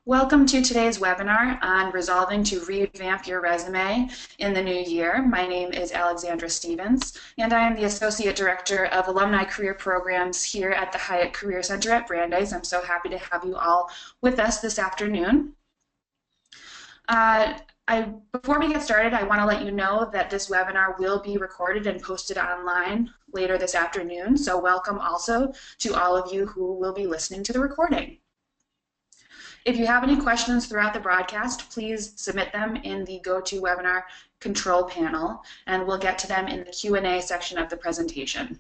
Welcome to today's webinar on resolving to revamp your resume in the new year. My name is Alexandra Stevens, and I am the Associate Director of Alumni Career Programs here at the Hiatt Career Center at Brandeis. I'm so happy to have you all with us this afternoon. Before we get started, I want to let you know that this webinar will be recorded and posted online later this afternoon, so welcome also to all of you who will be listening to the recording. If you have any questions throughout the broadcast, please submit them in the GoToWebinar control panel, and we'll get to them in the Q&A section of the presentation.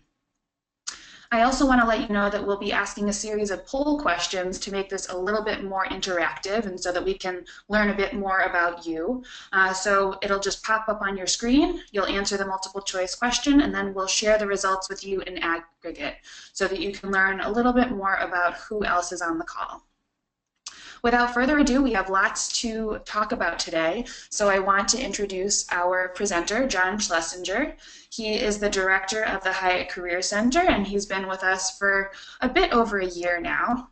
I also want to let you know that we'll be asking a series of poll questions to make this a little bit more interactive and so that we can learn a bit more about you. So it'll just pop up on your screen, you'll answer the multiple choice question, and then we'll share the results with you in aggregate so that you can learn a little bit more about who else is on the call. Without further ado, we have lots to talk about today, so I want to introduce our presenter, Jon Schlesinger. He is the director of the Hiatt Career Center, and he's been with us for a bit over a year now.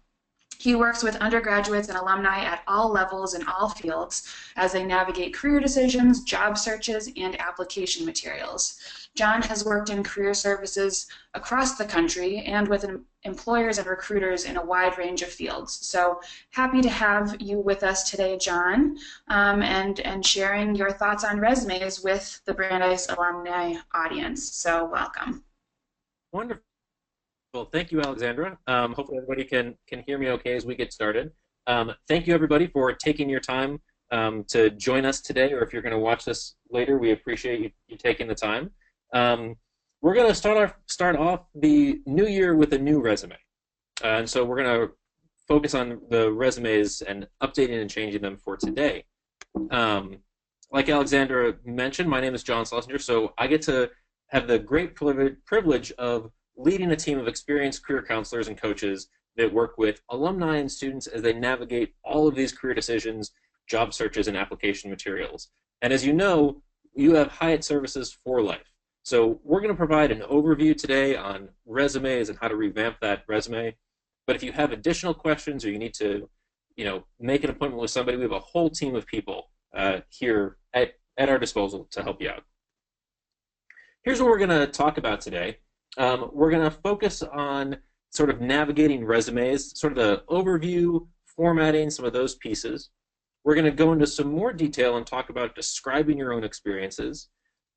He works with undergraduates and alumni at all levels in all fields as they navigate career decisions, job searches, and application materials. Jon has worked in career services across the country and with employers and recruiters in a wide range of fields. So happy to have you with us today, Jon, and sharing your thoughts on resumes with the Brandeis alumni audience. So welcome. Wonderful. Well, thank you, Alexandra. Hopefully everybody can hear me okay as we get started. Thank you, everybody, for taking your time to join us today, or if you're going to watch this later, we appreciate you taking the time. We're going to start off the new year with a new resume. And so we're going to focus on the resumes and updating and changing them for today. Like Alexandra mentioned, my name is Jon Schlesinger, so I get to have the great privilege of leading a team of experienced career counselors and coaches that work with alumni and students as they navigate all of these career decisions, job searches, and application materials. And as you know, you have Hiatt services for life. So we're going to provide an overview today on resumes and how to revamp that resume. But if you have additional questions or you need to, make an appointment with somebody, we have a whole team of people here at our disposal to help you out. Here's what we're going to talk about today. We're going to focus on sort of navigating resumes, sort of the overview, formatting, some of those pieces. We're going to go into some more detail and talk about describing your own experiences.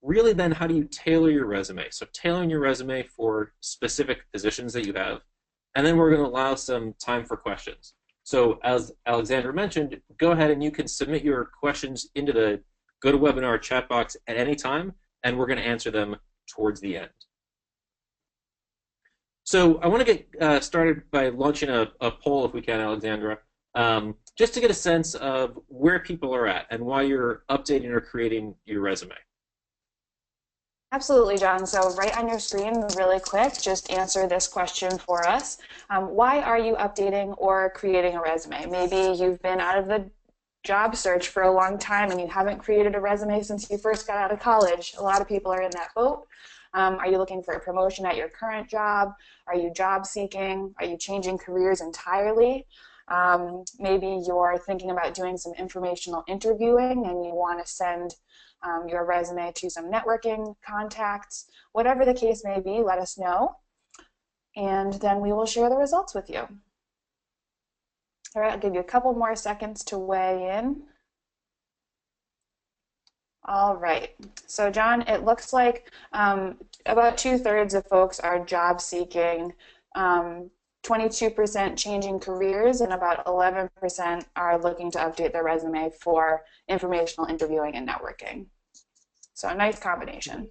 Really then, how do you tailor your resume? So tailoring your resume for specific positions that you have. And then we're going to allow some time for questions. So as Alexandra mentioned, go ahead and you can submit your questions into the GoToWebinar chat box at any time, and we're going to answer them towards the end. So I want to get started by launching a poll, if we can, Alexandra, just to get a sense of where people are at and why you're updating or creating your resume. Absolutely, Jon. So right on your screen, really quick, just answer this question for us. Why are you updating or creating a resume? Maybe you've been out of the job search for a long time and you haven't created a resume since you first got out of college. A lot of people are in that boat. Are you looking for a promotion at your current job? Are you job seeking? Are you changing careers entirely? Maybe you're thinking about doing some informational interviewing and you want to send your resume to some networking contacts. Whatever the case may be, let us know, and then we will share the results with you. All right, I'll give you a couple more seconds to weigh in. All right, so Jon, it looks like about 2/3 of folks are job seeking, 22% changing careers, and about 11% are looking to update their resume for informational interviewing and networking. So a nice combination.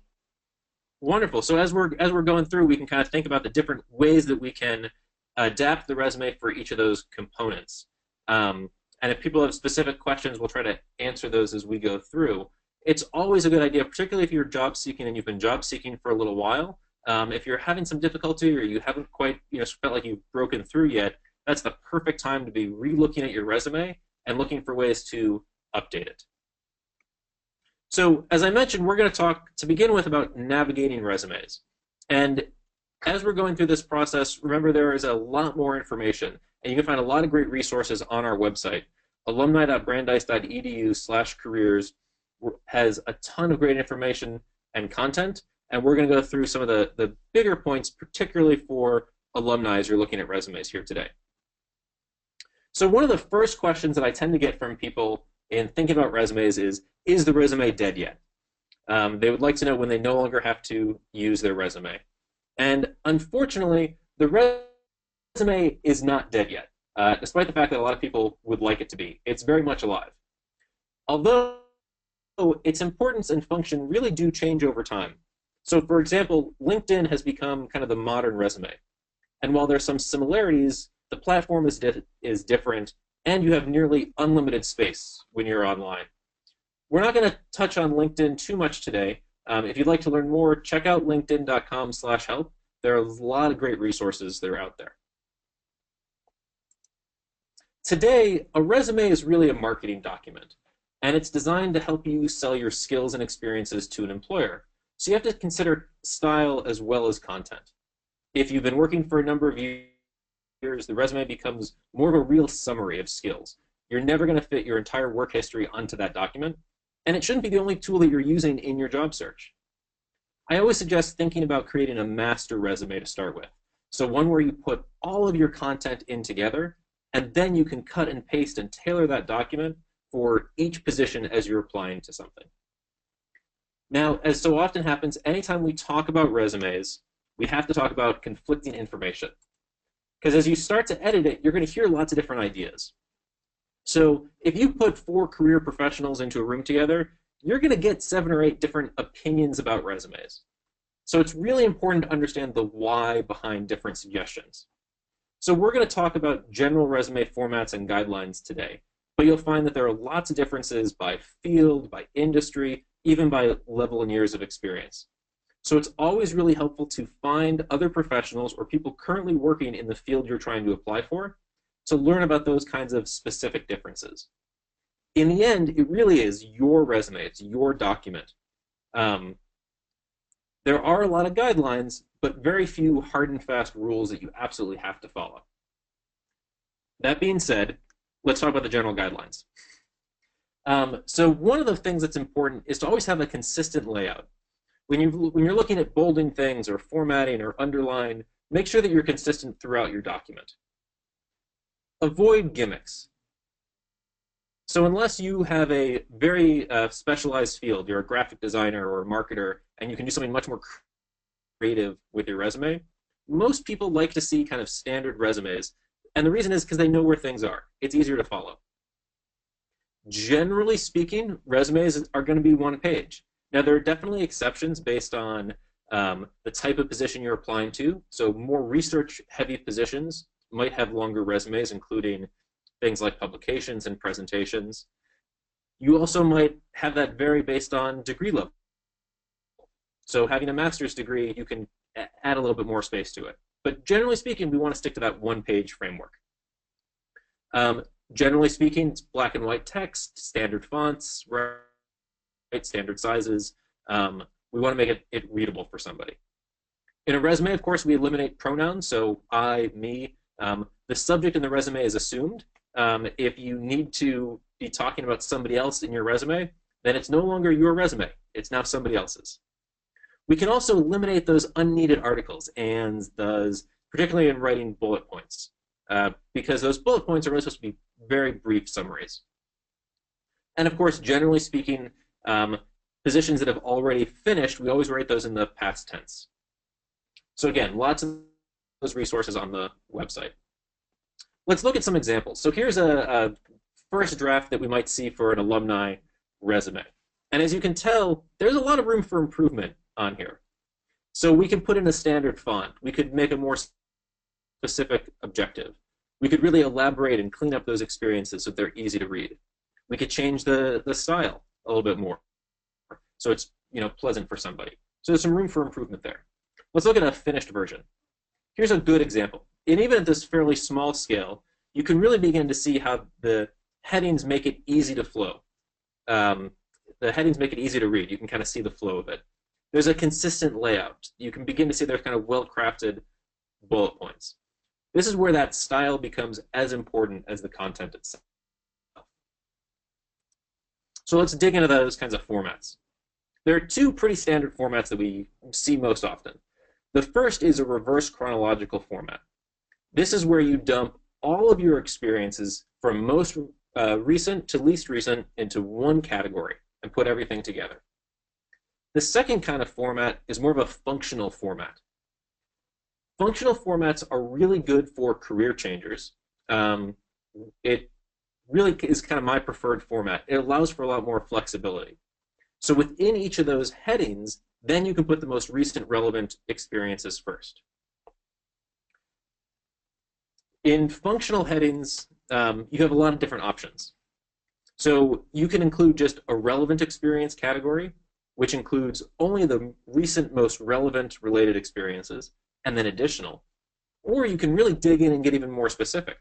Wonderful. So as we're going through, we can kind of think about the different ways that we can adapt the resume for each of those components. And if people have specific questions, we'll try to answer those as we go through. It's always a good idea, particularly if you're job seeking and you've been job seeking for a little while. If you're having some difficulty or you haven't quite felt like you've broken through yet, that's the perfect time to be re-looking at your resume and looking for ways to update it. So as I mentioned, we're going to talk to begin with about navigating resumes. And as we're going through this process, remember there is a lot more information, and you can find a lot of great resources on our website. alumni.brandeis.edu/careers has a ton of great information and content, and we're going to go through some of the bigger points, particularly for alumni as you're looking at resumes here today. So one of the first questions that I tend to get from people in thinking about resumes is the resume dead yet? They would like to know when they no longer have to use their resume. And unfortunately, the resume is not dead yet, despite the fact that a lot of people would like it to be. It's very much alive. Although its importance and function really do change over time. So for example, LinkedIn has become kind of the modern resume. And while there's some similarities, the platform is different, and you have nearly unlimited space when you're online. We're not going to touch on LinkedIn too much today. If you'd like to learn more, check out linkedin.com/help. There are a lot of great resources that are out there. Today, a resume is really a marketing document, and it's designed to help you sell your skills and experiences to an employer. So you have to consider style as well as content. If you've been working for a number of years, the resume becomes more of a real summary of skills. You're never going to fit your entire work history onto that document, and it shouldn't be the only tool that you're using in your job search. I always suggest thinking about creating a master resume to start with. So one where you put all of your content in together, and then you can cut and paste and tailor that document for each position as you're applying to something. Now, as so often happens, anytime we talk about resumes, we have to talk about conflicting information. Because as you start to edit it, you're going to hear lots of different ideas. So if you put 4 career professionals into a room together, you're going to get 7 or 8 different opinions about resumes. So it's really important to understand the why behind different suggestions. So we're going to talk about general resume formats and guidelines today, but you'll find that there are lots of differences by field, by industry, even by level and years of experience. So it's always really helpful to find other professionals or people currently working in the field you're trying to apply for to learn about those kinds of specific differences. In the end, it really is your resume. It's your document. There are a lot of guidelines, but very few hard and fast rules that you absolutely have to follow. That being said, let's talk about the general guidelines. So one of the things that's important is to always have a consistent layout. When you're looking at bolding things or formatting or underline, make sure that you're consistent throughout your document. Avoid gimmicks. So unless you have a very specialized field, you're a graphic designer or a marketer, and you can do something much more creative with your resume, most people like to see kind of standard resumes. And the reason is because they know where things are. It's easier to follow. Generally speaking, resumes are going to be 1 page. Now, there are definitely exceptions based on the type of position you're applying to. So more research-heavy positions might have longer resumes, including things like publications and presentations. You also might have that vary based on degree level. So having a master's degree, you can add a little bit more space to it. But generally speaking, we want to stick to that 1-page framework. Generally speaking, it's black and white text, standard fonts, right, standard sizes. We want to make it readable for somebody. In a resume, of course, we eliminate pronouns, so I, me. The subject in the resume is assumed. If you need to be talking about somebody else in your resume, then it's no longer your resume. It's now somebody else's. We can also eliminate those unneeded articles, ands, does, particularly in writing bullet points, because those bullet points are really supposed to be very brief summaries. And of course, generally speaking, positions that have already finished, we always write those in the past tense. So again, lots of those resources on the website. Let's look at some examples. So here's a first draft that we might see for an alumni resume. And as you can tell, there's a lot of room for improvement on here. So we can put in a standard font. We could make a more specific objective. We could really elaborate and clean up those experiences so they're easy to read. We could change the style a little bit more so it's pleasant for somebody. So there's some room for improvement there. Let's look at a finished version. Here's a good example. And even at this fairly small scale, you can really begin to see how the headings make it easy to flow. The headings make it easy to read. You can kind of see the flow of it. There's a consistent layout. You can begin to see there's kind of well-crafted bullet points. This is where that style becomes as important as the content itself. So let's dig into those kinds of formats. There are two pretty standard formats that we see most often. The first is a reverse chronological format. This is where you dump all of your experiences from most recent to least recent into one category and put everything together. The second kind of format is more of a functional format. Functional formats are really good for career changers. It really is kind of my preferred format. It allows for a lot more flexibility. So within each of those headings, then you can put the most recent relevant experiences first. In functional headings, you have a lot of different options. So you can include just a relevant experience category, which includes only the recent most relevant related experiences, and then additional. Or you can really dig in and get even more specific.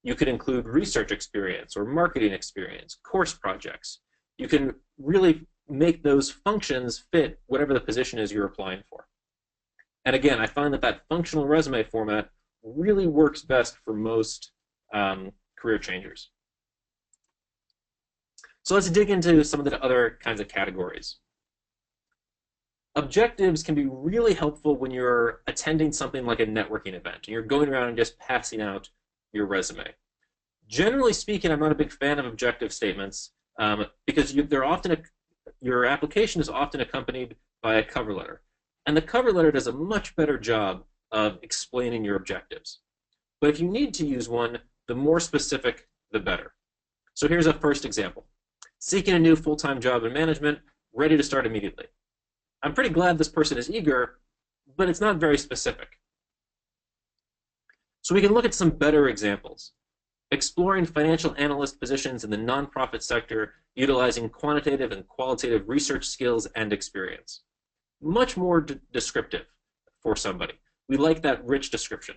You could include research experience or marketing experience, course projects. You can really make those functions fit whatever the position is you're applying for. And again, I find that functional resume format really works best for most career changers. So let's dig into some of the other kinds of categories. Objectives can be really helpful when you're attending something like a networking event and you're going around and just passing out your resume. Generally speaking, I'm not a big fan of objective statements because your application is often accompanied by a cover letter. And the cover letter does a much better job of explaining your objectives. But if you need to use one, the more specific, the better. So here's a first example. Seeking a new full-time job in management, ready to start immediately. I'm pretty glad this person is eager, but it's not very specific. So we can look at some better examples. Exploring financial analyst positions in the nonprofit sector utilizing quantitative and qualitative research skills and experience. Much more descriptive for somebody. We like that rich description.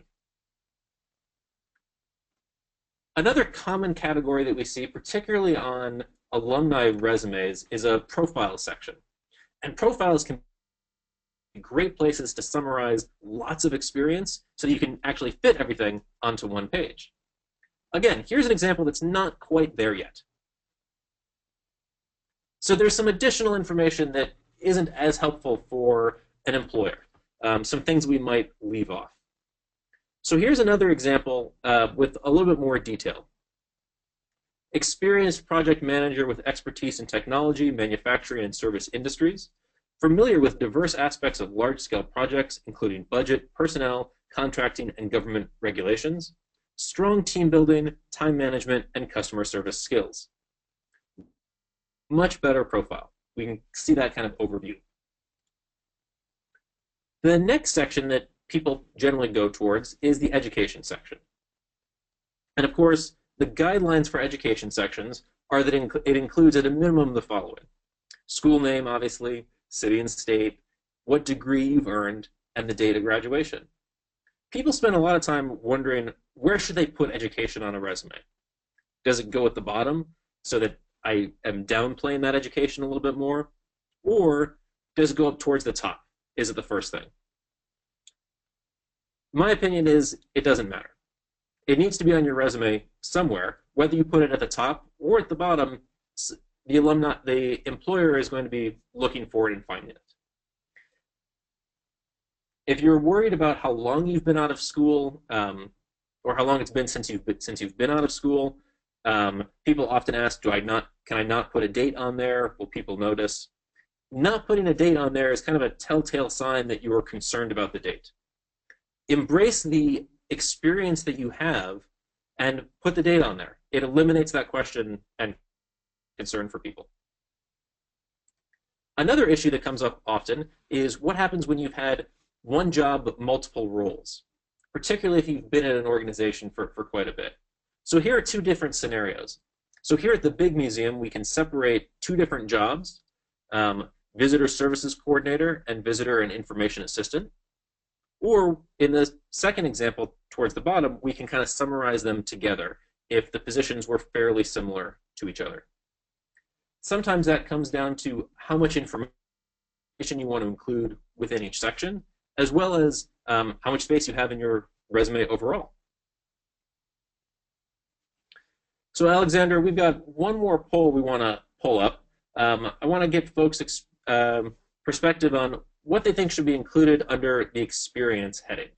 Another common category that we see, particularly on alumni resumes, is a profile section. And profiles can be great places to summarize lots of experience so that you can actually fit everything onto one page. Again, here's an example that's not quite there yet. So there's some additional information that isn't as helpful for an employer, some things we might leave off. So here's another example with a little bit more detail. Experienced project manager with expertise in technology, manufacturing, and service industries, familiar with diverse aspects of large-scale projects, including budget, personnel, contracting, and government regulations, strong team building, time management, and customer service skills. Much better profile. We can see that kind of overview. The next section that people generally go towards is the education section. And of course, the guidelines for education sections are that it includes at a minimum the following. School name, obviously, city and state, what degree you've earned, and the date of graduation. People spend a lot of time wondering, where should they put education on a resume? Does it go at the bottom so that I am downplaying that education a little bit more? Or does it go up towards the top? Is it the first thing? My opinion is it doesn't matter. It needs to be on your resume somewhere, whether you put it at the top or at the bottom. The employer is going to be looking for it and finding it. If you're worried about how long you've been out of school, or how long it's been since you've been out of school, people often ask, can I not put a date on there? Will people notice? Not putting a date on there is kind of a telltale sign that you are concerned about the date. Embrace the experience that you have and put the date on there. It eliminates that question and concern for people. Another issue that comes up often is what happens when you've had one job but multiple roles, particularly if you've been in an organization for quite a bit. So here are two different scenarios. So here at the big museum, we can separate two different jobs, visitor services coordinator and visitor and information assistant. Or in the second example towards the bottom, we can kind of summarize them together if the positions were fairly similar to each other. Sometimes that comes down to how much information you want to include within each section, as well as how much space you have in your resume overall. So Alexander, we've got one more poll we want to pull up. I want to get folks' perspective on what they think should be included under the experience heading.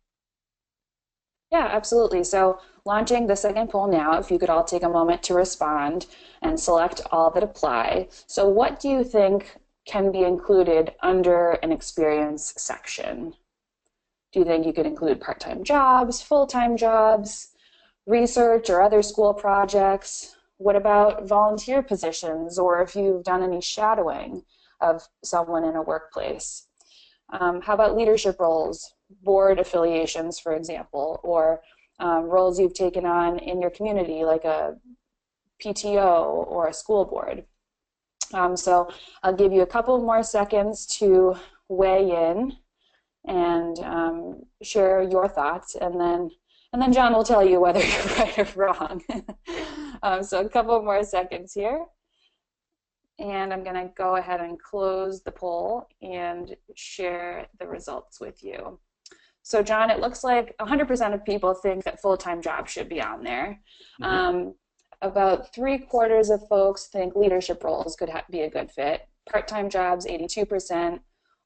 Yeah, absolutely. So, launching the second poll now, if you could all take a moment to respond and select all that apply. So, what do you think can be included under an experience section? Do you think you could include part-time jobs, full-time jobs, research or other school projects? What about volunteer positions or if you've done any shadowing of someone in a workplace? How about leadership roles, board affiliations, for example, or roles you've taken on in your community, like a PTO or a school board? So I'll give you a couple more seconds to weigh in and share your thoughts, and then John will tell you whether you're right or wrong. So a couple more seconds here. And I'm going to go ahead and close the poll and share the results with you. So John, it looks like 100% of people think that full-time jobs should be on there. Mm-hmm. About 3/4 of folks think leadership roles could be a good fit. Part-time jobs, 82%.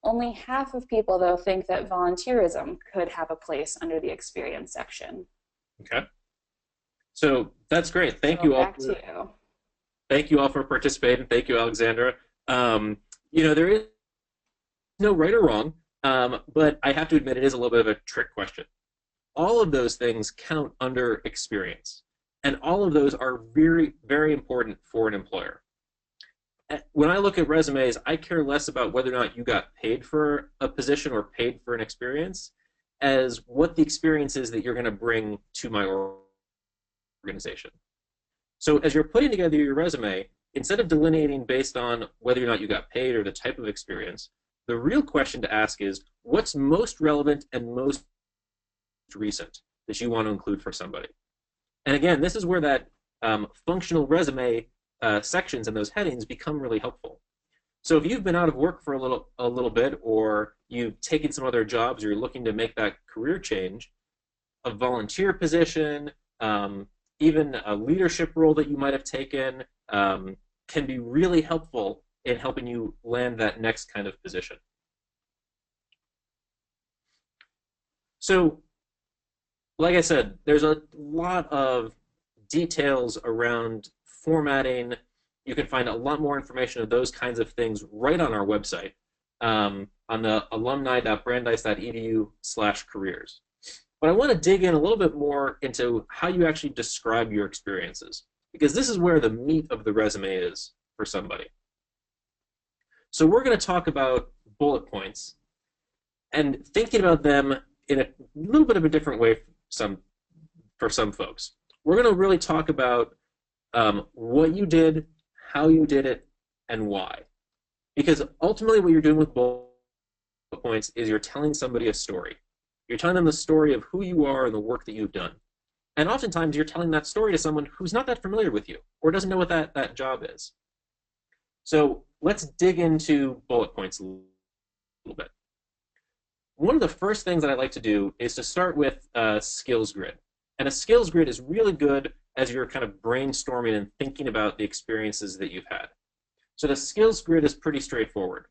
Only half of people, though, think that volunteerism could have a place under the experience section. Okay. So that's great. Thank you all. Thank you all for participating. Thank you, Alexandra. There is no right or wrong, but I have to admit it is a little bit of a trick question. All of those things count under experience, and all of those are very, very important for an employer. When I look at resumes, I care less about whether or not you got paid for a position or paid for an experience as what the experience is that you're going to bring to my organization. So as you're putting together your resume, instead of delineating based on whether or not you got paid or the type of experience, the real question to ask is, what's most relevant and most recent that you want to include for somebody? And again, this is where that functional resume sections and those headings become really helpful. So if you've been out of work for a little bit, or you've taken some other jobs, or you're looking to make that career change, a volunteer position, even a leadership role that you might have taken can be really helpful in helping you land that next kind of position. So, like I said, there's a lot of details around formatting. You can find a lot more information of those kinds of things right on our website on the alumni.brandeis.edu/careers. But I want to dig in a little bit more into how you actually describe your experiences, because this is where the meat of the resume is for somebody. So we're going to talk about bullet points and thinking about them in a little bit of a different way for some folks. We're going to really talk about what you did, how you did it, and why. Because ultimately what you're doing with bullet points is you're telling somebody a story. You're telling them the story of who you are and the work that you've done. And oftentimes you're telling that story to someone who's not that familiar with you or doesn't know what that job is. So let's dig into bullet points a little bit. One of the first things that I like to do is to start with a skills grid. And a skills grid is really good as you're kind of brainstorming and thinking about the experiences that you've had. So the skills grid is pretty straightforward.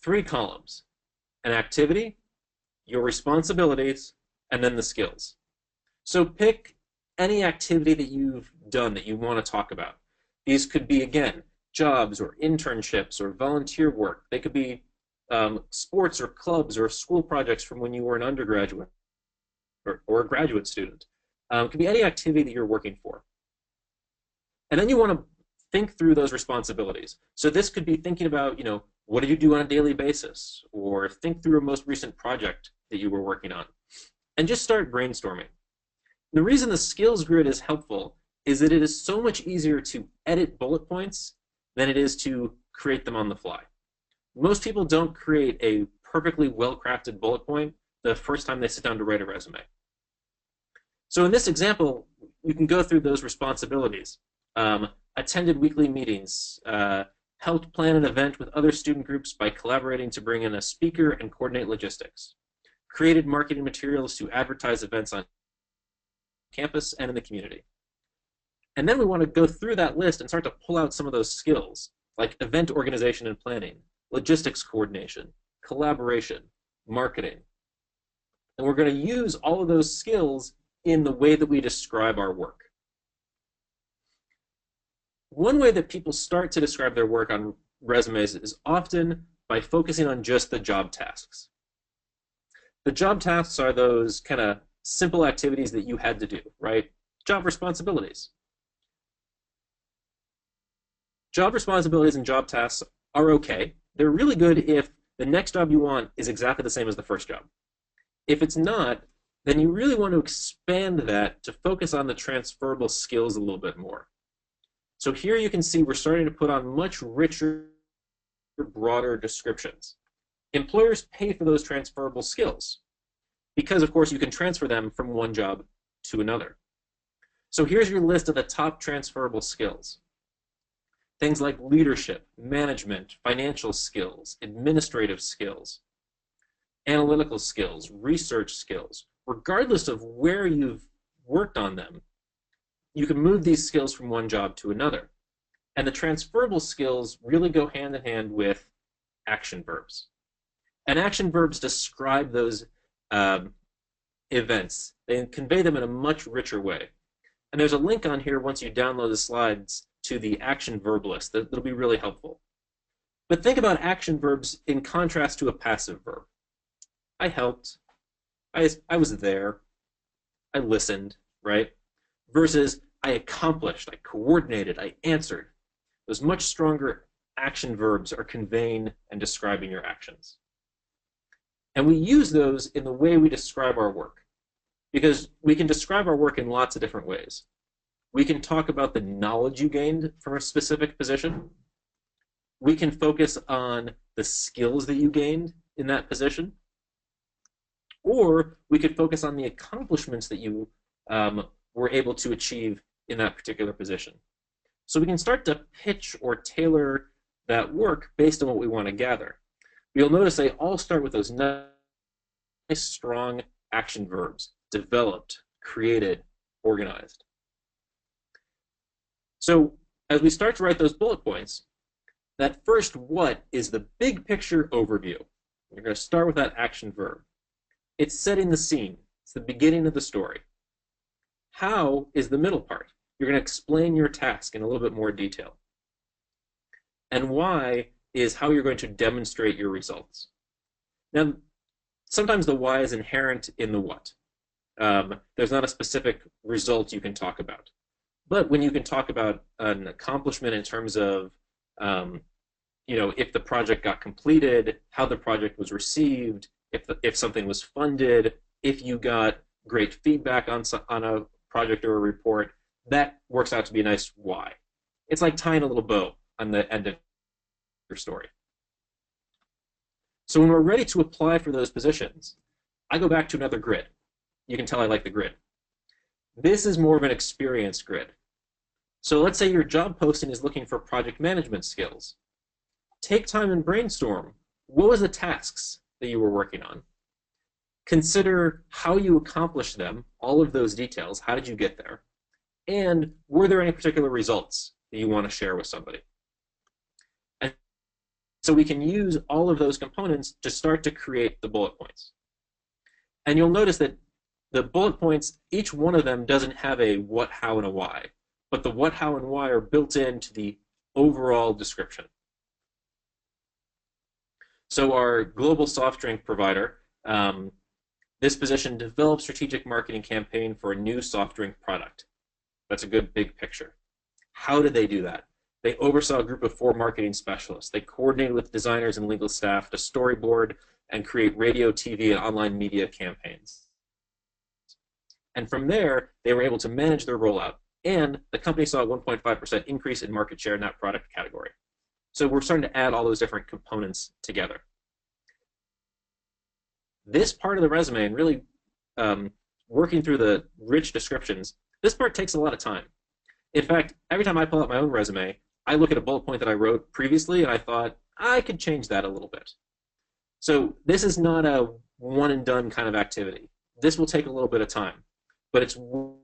3 columns: an activity, your responsibilities, and then the skills. So pick any activity that you've done that you want to talk about. These could be, again, jobs or internships or volunteer work. They could be sports or clubs or school projects from when you were an undergraduate or a graduate student. It could be any activity that you're working for. And then you want to think through those responsibilities. So this could be thinking about, what did you do on a daily basis? Or think through a most recent project that you were working on. And just start brainstorming. The reason the skills grid is helpful is that it is so much easier to edit bullet points than it is to create them on the fly. Most people don't create a perfectly well-crafted bullet point the first time they sit down to write a resume. So in this example, you can go through those responsibilities. Attended weekly meetings, helped plan an event with other student groups by collaborating to bring in a speaker and coordinate logistics, created marketing materials to advertise events on campus and in the community. And then we want to go through that list and start to pull out some of those skills, like event organization and planning, logistics coordination, collaboration, marketing. And we're going to use all of those skills in the way that we describe our work. One way that people start to describe their work on resumes is often by focusing on just the job tasks. The job tasks are those kind of simple activities that you had to do, right? Job responsibilities. Job responsibilities and job tasks are okay. They're really good if the next job you want is exactly the same as the first job. If it's not, then you really want to expand that to focus on the transferable skills a little bit more. So here you can see we're starting to put on much richer, broader descriptions. Employers pay for those transferable skills because, of course, you can transfer them from one job to another. So here's your list of the top transferable skills. Things like leadership, management, financial skills, administrative skills, analytical skills, research skills. Regardless of where you've worked on them, you can move these skills from one job to another. And the transferable skills really go hand in hand with action verbs. And action verbs describe those events. They convey them in a much richer way. And there's a link on here once you download the slides to the action verb list that'll be really helpful. But think about action verbs in contrast to a passive verb. I helped. I was there. I listened, right? Versus I accomplished, I coordinated, I answered. Those much stronger action verbs are conveying and describing your actions. And we use those in the way we describe our work, because we can describe our work in lots of different ways. We can talk about the knowledge you gained from a specific position. We can focus on the skills that you gained in that position. Or we could focus on the accomplishments that you were able to achieve in that particular position. So we can start to pitch or tailor that work based on what we want to gather. You'll notice they all start with those nice, strong action verbs: developed, created, organized. So as we start to write those bullet points, that first what is the big picture overview. You're going to start with that action verb. It's setting the scene. It's the beginning of the story. How is the middle part. You're going to explain your task in a little bit more detail. And why is how you're going to demonstrate your results. Now, sometimes the why is inherent in the what. There's not a specific result you can talk about. But when you can talk about an accomplishment in terms of, if the project got completed, how the project was received, if something was funded, if you got great feedback on a project or a report, that works out to be a nice why. It's like tying a little bow on the end of your story. So when we're ready to apply for those positions, I go back to another grid. You can tell I like the grid. This is more of an experienced grid. So let's say your job posting is looking for project management skills. Take time and brainstorm. What was the tasks that you were working on? Consider how you accomplished them, all of those details. How did you get there? And were there any particular results that you want to share with somebody? And so we can use all of those components to start to create the bullet points. And you'll notice that the bullet points, each one of them doesn't have a what, how, and a why. But the what, how, and why are built into the overall description. So our global soft drink provider, this position develops strategic marketing campaign for a new soft drink product. That's a good big picture. How did they do that? They oversaw a group of 4 marketing specialists. They coordinated with designers and legal staff to storyboard and create radio, TV, and online media campaigns. And from there, they were able to manage their rollout. And the company saw a 1.5% increase in market share in that product category. So we're starting to add all those different components together. This part of the resume, and really working through the rich descriptions, this part takes a lot of time. In fact, every time I pull out my own resume, I look at a bullet point that I wrote previously, and I thought, I could change that a little bit. So this is not a one-and-done kind of activity. This will take a little bit of time, but it's well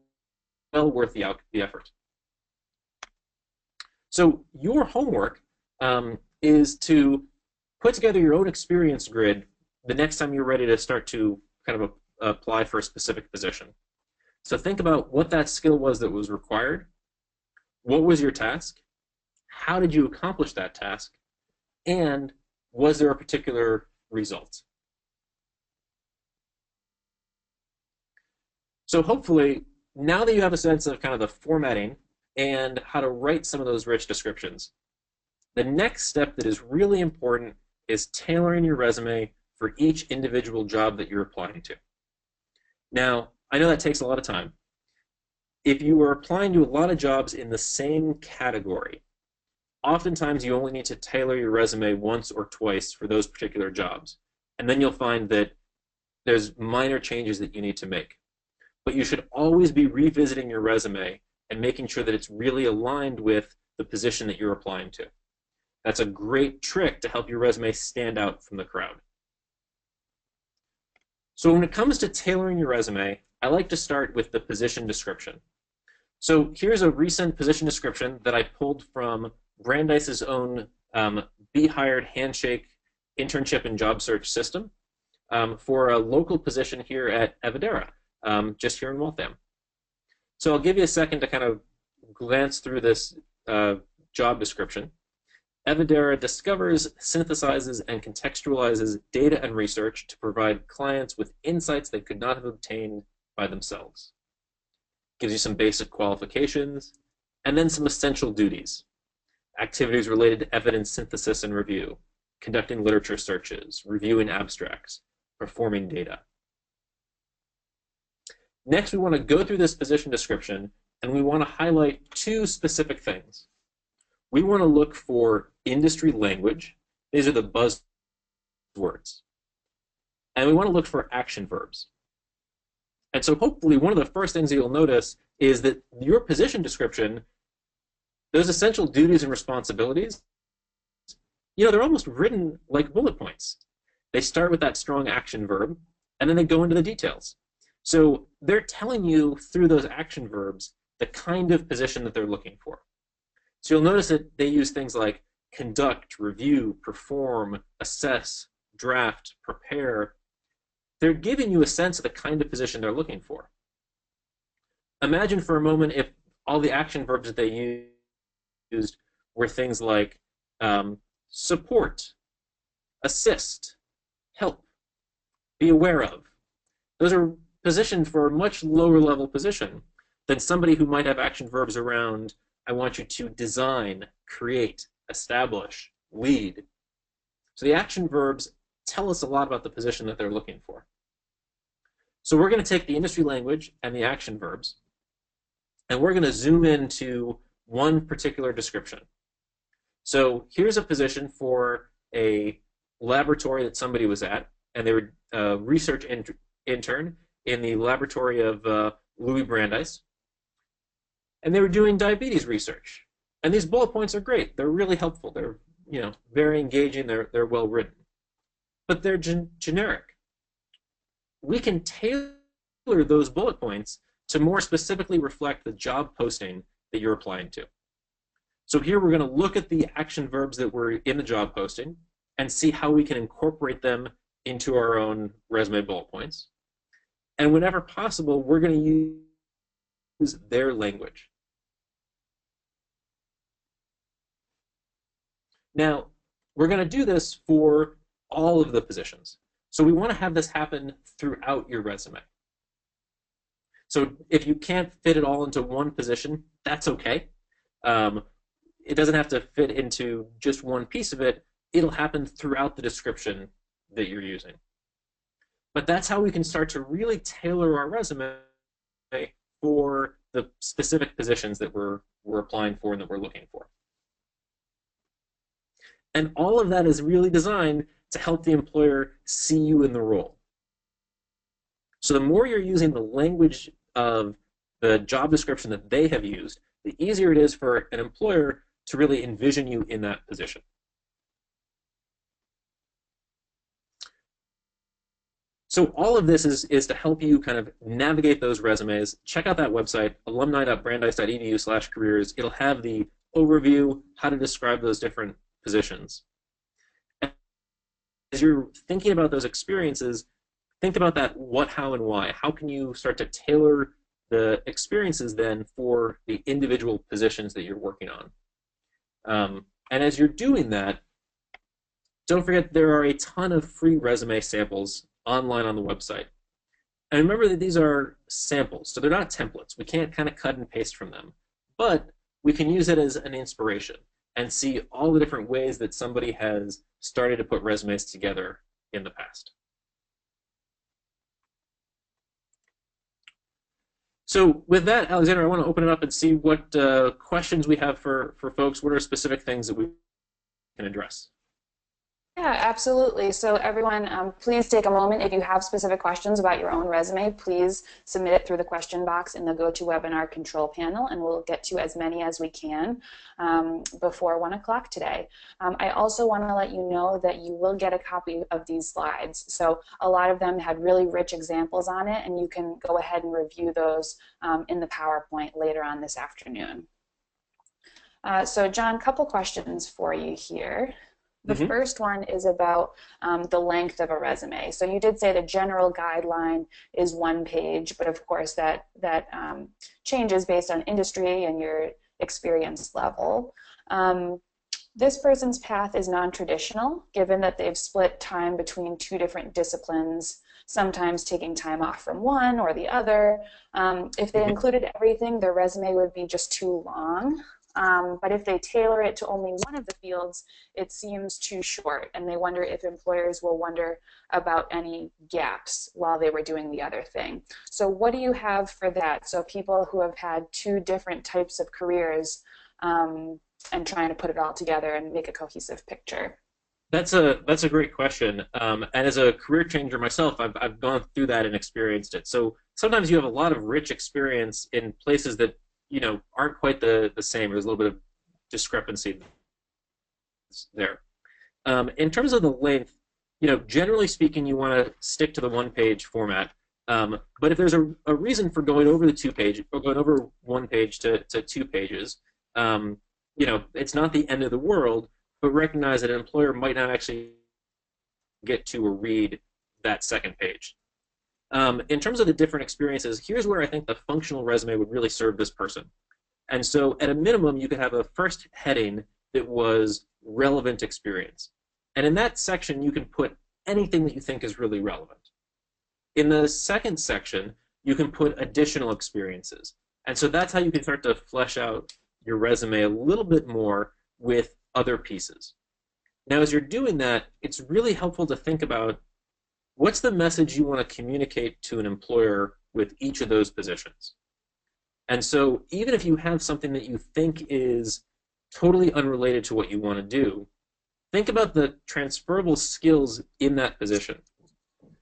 worth the effort. So your homework is to put together your own experience grid the next time you're ready to start to kind of apply for a specific position. So think about what that skill was that was required. What was your task? How did you accomplish that task? And was there a particular result? So hopefully, now that you have a sense of kind of the formatting and how to write some of those rich descriptions, the next step that is really important is tailoring your resume for each individual job that you're applying to. Now, I know that takes a lot of time. If you are applying to a lot of jobs in the same category, oftentimes you only need to tailor your resume once or twice for those particular jobs. And then you'll find that there's minor changes that you need to make. But you should always be revisiting your resume and making sure that it's really aligned with the position that you're applying to. That's a great trick to help your resume stand out from the crowd. So when it comes to tailoring your resume, I like to start with the position description. So here's a recent position description that I pulled from Brandeis's own Be Hired Handshake internship and job search system for a local position here at Evadera, just here in Waltham. So I'll give you a second to kind of glance through this job description. Evadera discovers, synthesizes, and contextualizes data and research to provide clients with insights they could not have obtained by themselves. Gives you some basic qualifications, and then some essential duties. Activities related to evidence synthesis and review, conducting literature searches, reviewing abstracts, performing data. Next, we want to go through this position description, and we want to highlight two specific things. We want to look for industry language. These are the buzzwords. And we want to look for action verbs. And so hopefully one of the first things that you'll notice is that your position description, those essential duties and responsibilities, they're almost written like bullet points. They start with that strong action verb, and then they go into the details. So they're telling you through those action verbs the kind of position that they're looking for. So you'll notice that they use things like conduct, review, perform, assess, draft, prepare. They're giving you a sense of the kind of position they're looking for. Imagine for a moment if all the action verbs that they used were things like support, assist, help, be aware of. Those are positioned for a much lower level position than somebody who might have action verbs around I want you to design, create, establish, lead. So the action verbs tell us a lot about the position that they're looking for. So we're going to take the industry language and the action verbs, and we're going to zoom into one particular description. So here's a position for a laboratory that somebody was at, and they were a research intern in the laboratory of Louis Brandeis. And they were doing diabetes research. And these bullet points are great. They're really helpful. They're very engaging. They're well written. But they're generic. We can tailor those bullet points to more specifically reflect the job posting that you're applying to. So here we're going to look at the action verbs that were in the job posting and see how we can incorporate them into our own resume bullet points. And whenever possible, we're going to use their language. Now, we're going to do this for all of the positions. So we want to have this happen throughout your resume. So if you can't fit it all into one position, that's okay. It doesn't have to fit into just one piece of it. It'll happen throughout the description that you're using. But that's how we can start to really tailor our resume for the specific positions that we're applying for and that we're looking for. And all of that is really designed to help the employer see you in the role. So the more you're using the language of the job description that they have used, the easier it is for an employer to really envision you in that position. So all of this is to help you kind of navigate those resumes. Check out that website, alumni.brandeis.edu/careers. It'll have the overview, how to describe those different positions. As you're thinking about those experiences, think about that what, how, and why. How can you start to tailor the experiences then for the individual positions that you're working on? And as you're doing that, don't forget there are a ton of free resume samples online on the website. And remember that these are samples, so they're not templates. We can't kind of cut and paste from them. But we can use it as an inspiration and see all the different ways that somebody has started to put resumes together in the past. So with that, Alexander, I want to open it up and see what questions we have for folks. What are specific things that we can address? Yeah, absolutely. So everyone, please take a moment. If you have specific questions about your own resume, please submit it through the question box in the GoToWebinar control panel, and we'll get to as many as we can before 1 o'clock today. I also want to let you know that you will get a copy of these slides. So a lot of them had really rich examples on it, and you can go ahead and review those in the PowerPoint later on this afternoon. So John, a couple questions for you here. The first one is about the length of a resume. So you did say the general guideline is 1 page, but of course that changes based on industry and your experience level. This person's path is non-traditional, given that they've split time between 2 different disciplines, sometimes taking time off from one or the other. If they included everything, their resume would be just too long. But if they tailor it to only one of the fields, it seems too short, and they wonder if employers will wonder about any gaps while they were doing the other thing. So what do you have for that? So people who have had 2 different types of careers and trying to put it all together and make a cohesive picture. That's a great question. And as a career changer myself, I've gone through that and experienced it. So sometimes you have a lot of rich experience in places that aren't quite the same. There's a little bit of discrepancy there. In terms of the length, generally speaking, you want to stick to the 1-page format. But if there's a reason for going over the 2-page or going over 1 page to 2 pages, it's not the end of the world. But recognize that an employer might not actually get to or read that 2nd page. In terms of the different experiences, here's where I think the functional resume would really serve this person. And so at a minimum, you could have a first heading that was relevant experience. And in that section, you can put anything that you think is really relevant. In the second section, you can put additional experiences. And so that's how you can start to flesh out your resume a little bit more with other pieces. Now, as you're doing that, it's really helpful to think about what's the message you want to communicate to an employer with each of those positions. And so even if you have something that you think is totally unrelated to what you want to do, think about the transferable skills in that position.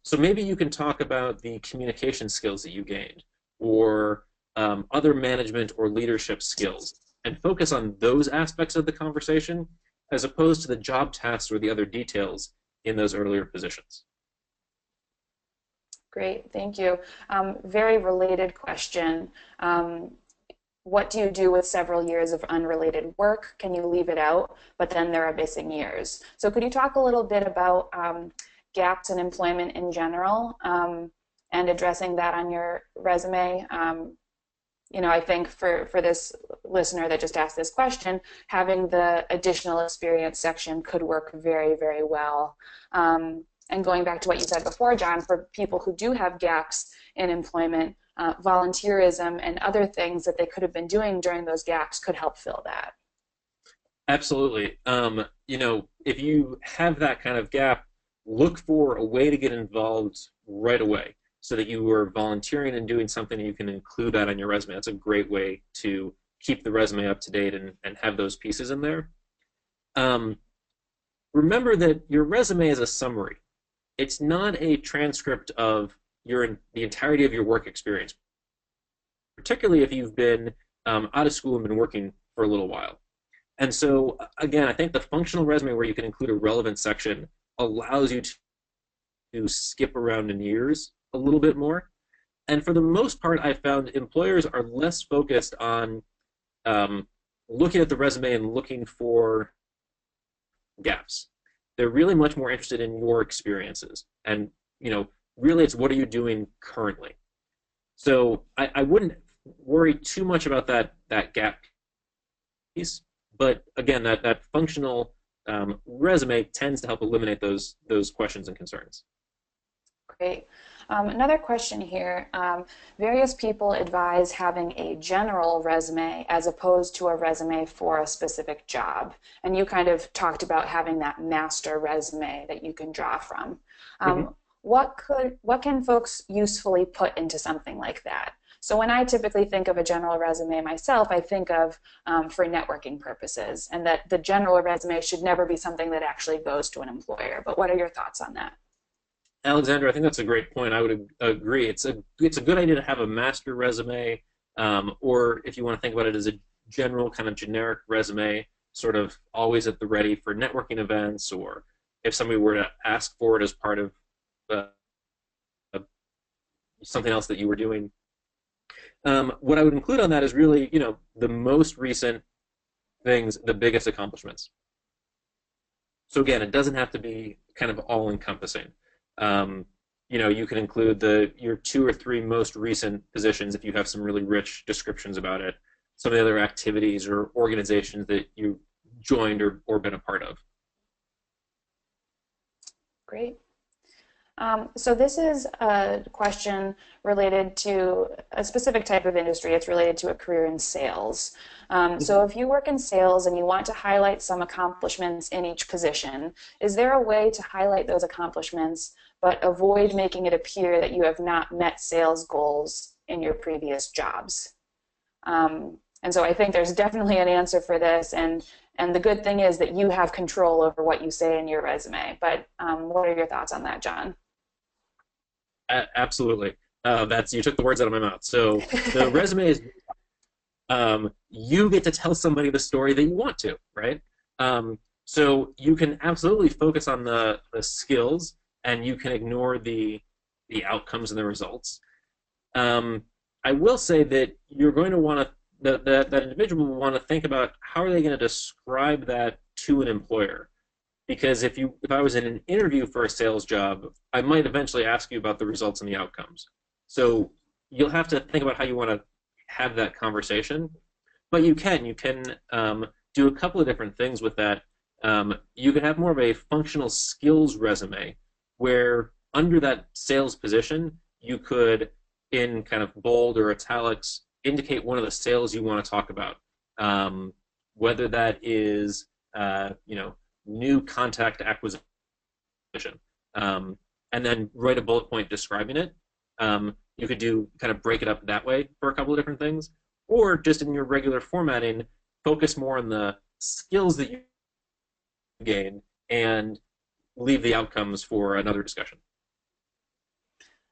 So maybe you can talk about the communication skills that you gained, or other management or leadership skills, and focus on those aspects of the conversation as opposed to the job tasks or the other details in those earlier positions. Great, thank you. Very related question. What do you do with several years of unrelated work? Can you leave it out? But then there are missing years. So could you talk a little bit about gaps in employment in general and addressing that on your resume? I think for this listener that just asked this question, having the additional experience section could work very, very well. And going back to what you said before, John, for people who do have gaps in employment, volunteerism and other things that they could have been doing during those gaps could help fill that. Absolutely. If you have that kind of gap, look for a way to get involved right away, so that you are volunteering and doing something and you can include that on your resume. That's a great way to keep the resume up to date and have those pieces in there. Remember that your resume is a summary. It's not a transcript of the entirety of your work experience, particularly if you've been out of school and been working for a little while. And so, again, I think the functional resume where you can include a relevant section allows you to skip around in years a little bit more. And for the most part, I found employers are less focused on looking at the resume and looking for gaps. They're really much more interested in your experiences, and really, it's what are you doing currently. So I wouldn't worry too much about that gap piece, but again, that functional resume tends to help eliminate those questions and concerns. Great. Another question here. Various people advise having a general resume as opposed to a resume for a specific job. And you kind of talked about having that master resume that you can draw from. Mm-hmm. What can folks usefully put into something like that? So when I typically think of a general resume myself, I think of for networking purposes, and that the general resume should never be something that actually goes to an employer. But what are your thoughts on that? Alexander, I think that's a great point. I would agree. It's a good idea to have a master resume, or if you want to think about it as a general kind of generic resume, sort of always at the ready for networking events, or if somebody were to ask for it as part of uh, something else that you were doing. What I would include on that is really, the most recent things, the biggest accomplishments. So again, it doesn't have to be kind of all-encompassing. You can include your 2 or 3 most recent positions if you have some really rich descriptions about it, some of the other activities or organizations that you joined or been a part of. Great. So this is a question related to a specific type of industry. It's related to a career in sales. So if you work in sales and you want to highlight some accomplishments in each position, is there a way to highlight those accomplishments but avoid making it appear that you have not met sales goals in your previous jobs? And so I think there's definitely an answer for this, and the good thing is that you have control over what you say in your resume. But what are your thoughts on that, John? Absolutely. You took the words out of my mouth. So the resume is you get to tell somebody the story that you want to, right? So you can absolutely focus on the skills, and you can ignore the outcomes and the results. I will say that you're going to want to that individual will want to think about how are they going to describe that to an employer. Because if I was in an interview for a sales job, I might eventually ask you about the results and the outcomes. So you'll have to think about how you want to have that conversation. But you can do a couple of different things with that. You could have more of a functional skills resume where under that sales position, you could, in kind of bold or italics, indicate one of the sales you want to talk about. Whether that is, new contact acquisition, and then write a bullet point describing it. You could kind of break it up that way for a couple of different things, or just in your regular formatting, focus more on the skills that you gain and leave the outcomes for another discussion.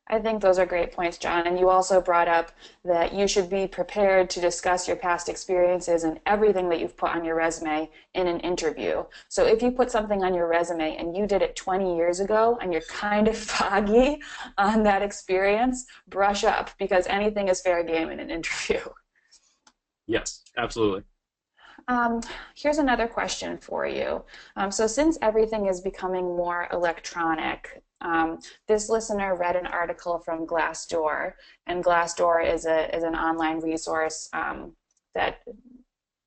I think those are great points, John. And you also brought up that you should be prepared to discuss your past experiences and everything that you've put on your resume in an interview. So if you put something on your resume and you did it 20 years ago and you're kind of foggy on that experience, brush up, because anything is fair game in an interview. Yes, absolutely. Here's another question for you. So since everything is becoming more electronic, this listener read an article from Glassdoor, and Glassdoor is an online resource that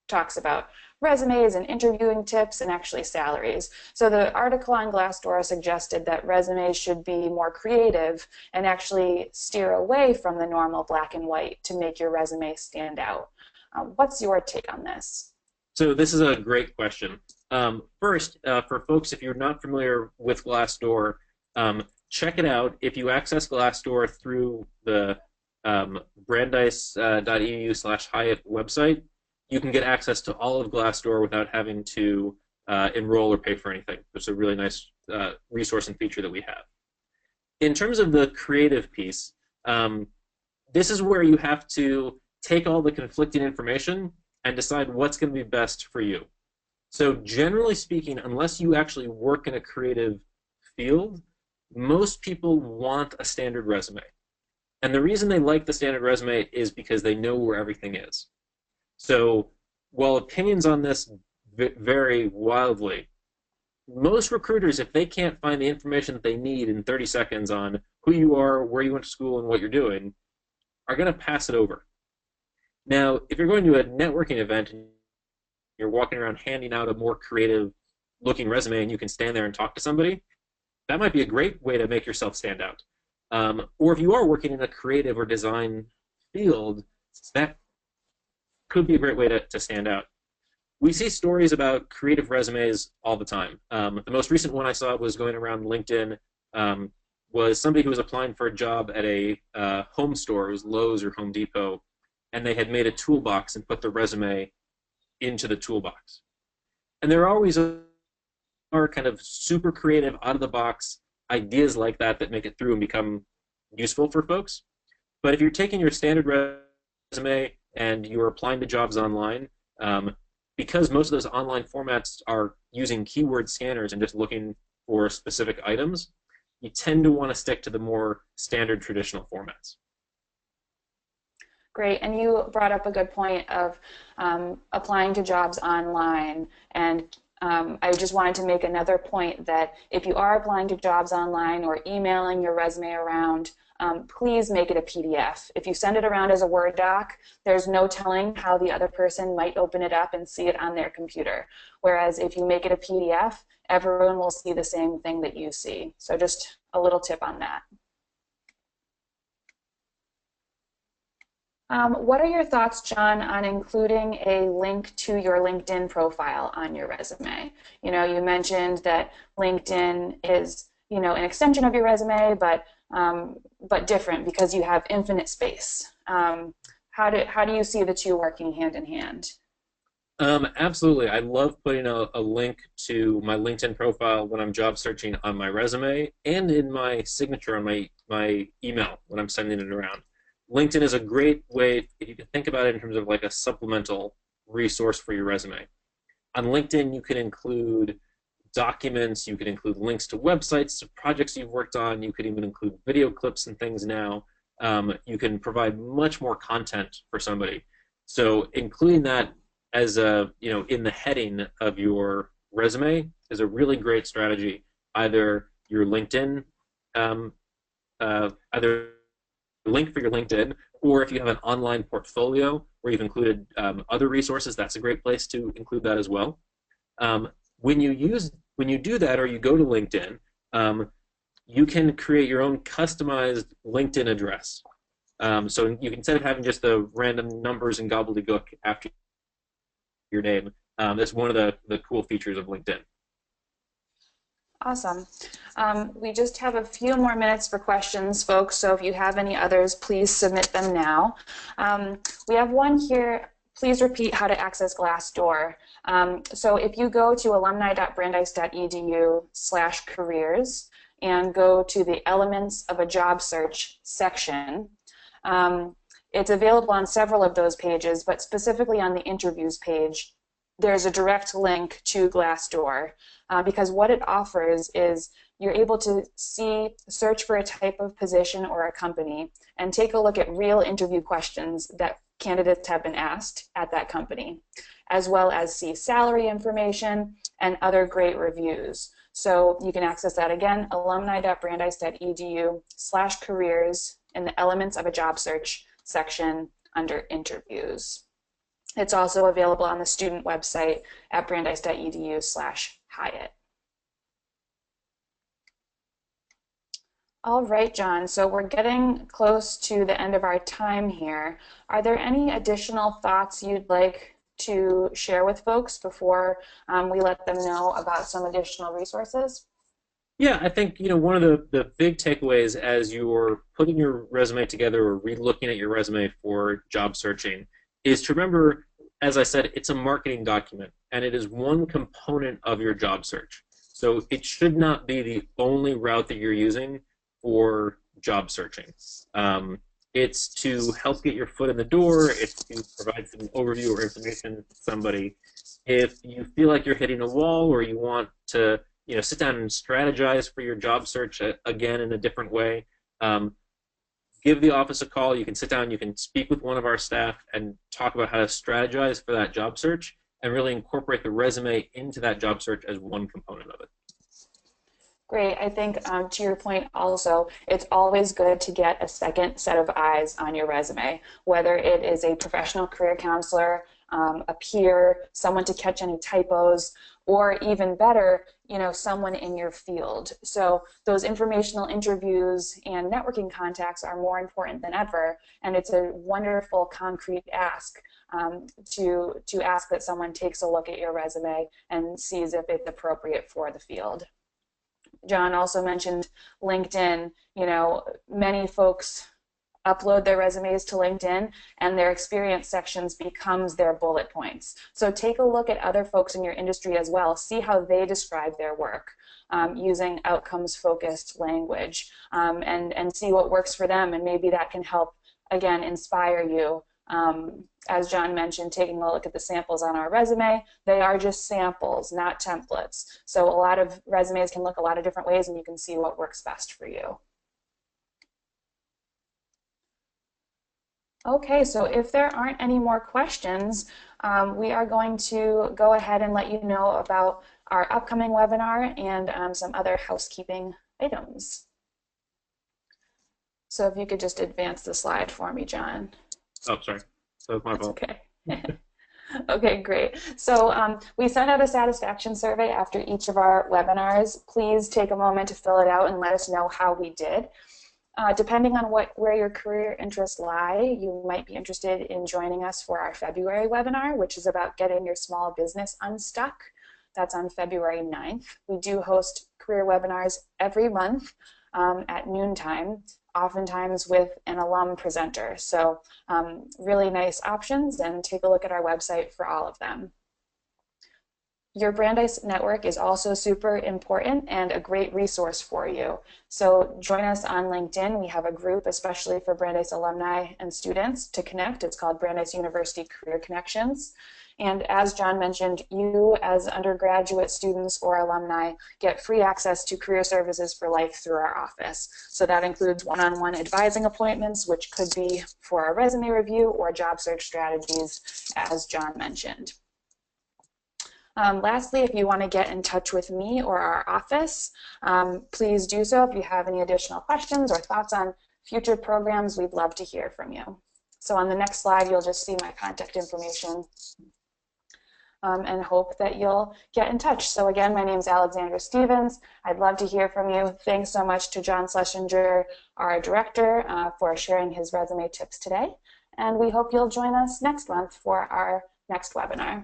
talks about resumes and interviewing tips and actually salaries. So the article on Glassdoor suggested that resumes should be more creative and actually steer away from the normal black and white to make your resume stand out. What's your take on this? So this is a great question. First, for folks, if you're not familiar with Glassdoor, check it out. If you access Glassdoor through the brandeis.edu/Hiatt website, you can get access to all of Glassdoor without having to enroll or pay for anything. It's a really nice resource and feature that we have. In terms of the creative piece, this is where you have to take all the conflicting information and decide what's going to be best for you. So generally speaking, unless you actually work in a creative field, most people want a standard resume. And the reason they like the standard resume is because they know where everything is. So while opinions on this vary wildly, most recruiters, if they can't find the information that they need in 30 seconds on who you are, where you went to school, and what you're doing, are going to pass it over. Now, if you're going to a networking event and you're walking around handing out a more creative looking resume and you can stand there and talk to somebody, that might be a great way to make yourself stand out. Or if you are working in a creative or design field, that could be a great way to stand out. We see stories about creative resumes all the time. The most recent one I saw was going around LinkedIn, was somebody who was applying for a job at a home store. It was Lowe's or Home Depot, and they had made a toolbox and put the resume into the toolbox. And there always are kind of super creative, out-of-the-box ideas like that that make it through and become useful for folks. But if you're taking your standard resume and you're applying to jobs online, because most of those online formats are using keyword scanners and just looking for specific items, you tend to want to stick to the more standard traditional formats. Great, and you brought up a good point of applying to jobs online, and I just wanted to make another point that if you are applying to jobs online or emailing your resume around, please make it a PDF. If you send it around as a Word doc, there's no telling how the other person might open it up and see it on their computer. Whereas if you make it a PDF, everyone will see the same thing that you see. So just a little tip on that. What are your thoughts, John, on including a link to your LinkedIn profile on your resume? You know, you mentioned that LinkedIn is, you know, an extension of your resume, but different because you have infinite space. How do you see the two working hand in hand? Absolutely. I love putting a link to my LinkedIn profile when I'm job searching on my resume and in my signature on my email when I'm sending it around. LinkedIn is a great way, if you can think about it in terms of like a supplemental resource for your resume. On LinkedIn, you can include documents, you can include links to websites, to projects you've worked on, you could even include video clips and things now. You can provide much more content for somebody. So including that as a, you know, in the heading of your resume is a really great strategy. Either your LinkedIn, either link for your LinkedIn, or if you have an online portfolio where you've included other resources, that's a great place to include that as well. When you do that, or you go to LinkedIn, you can create your own customized LinkedIn address. So you can, instead of having just the random numbers and gobbledygook after your name, that's one of the cool features of LinkedIn. Awesome. We just have a few more minutes for questions, folks, so if you have any others, please submit them now. We have one here. Please repeat how to access Glassdoor. So if you go to alumni.brandeis.edu/careers and go to the Elements of a Job Search section, it's available on several of those pages, but specifically on the interviews page, there's a direct link to Glassdoor because what it offers is you're able to search for a type of position or a company and take a look at real interview questions that candidates have been asked at that company, as well as see salary information and other great reviews. So you can access that again, alumni.brandeis.edu/careers in the Elements of a Job Search section under interviews. It's also available on the student website at brandeis.edu/Hiatt. All right, John, so we're getting close to the end of our time here. Are there any additional thoughts you'd like to share with folks before we let them know about some additional resources? Yeah, I think, you know, one of the big takeaways as you're putting your resume together or re-looking at your resume for job searching is to remember, as I said, it's a marketing document, and it is one component of your job search. So it should not be the only route that you're using for job searching. It's to help get your foot in the door. It's to provide some overview or information to somebody. If you feel like you're hitting a wall or you want to, you know, sit down and strategize for your job search again in a different way, give the office a call. You can sit down, you can speak with one of our staff and talk about how to strategize for that job search and really incorporate the resume into that job search as one component of it. Great. I think to your point also, it's always good to get a second set of eyes on your resume, whether it is a professional career counselor, a peer, someone to catch any typos, or even better, someone in your field. So those informational interviews and networking contacts are more important than ever, and it's a wonderful concrete ask to ask that someone takes a look at your resume and sees if it's appropriate for the field. Jon also mentioned LinkedIn. Many folks upload their resumes to LinkedIn and their experience sections becomes their bullet points. So take a look at other folks in your industry as well. See how they describe their work using outcomes-focused language and see what works for them, and maybe that can help, again, inspire you. As Jon mentioned, taking a look at the samples on our resume, they are just samples, not templates. So a lot of resumes can look a lot of different ways, and you can see what works best for you. Okay, so if there aren't any more questions, we are going to go ahead and let you know about our upcoming webinar and some other housekeeping items. So if you could just advance the slide for me, Jon. Oh, sorry. That was my fault. Okay. Okay, great. So we send out a satisfaction survey after each of our webinars. Please take a moment to fill it out and let us know how we did. Depending on where your career interests lie, you might be interested in joining us for our February webinar, which is about getting your small business unstuck. That's on February 9th. We do host career webinars every month at noontime, oftentimes with an alum presenter. So really nice options, and take a look at our website for all of them. Your Brandeis network is also super important and a great resource for you. So join us on LinkedIn. We have a group especially for Brandeis alumni and students to connect. It's called Brandeis University Career Connections. And as Jon mentioned, you as undergraduate students or alumni get free access to career services for life through our office. So that includes one-on-one advising appointments, which could be for our resume review or job search strategies, as Jon mentioned. Lastly, if you want to get in touch with me or our office, please do so. If you have any additional questions or thoughts on future programs, we'd love to hear from you. So on the next slide, you'll just see my contact information and hope that you'll get in touch. So again, my name is Alexandra Stevens. I'd love to hear from you. Thanks so much to Jon Schlesinger, our director, for sharing his resume tips today. And we hope you'll join us next month for our next webinar.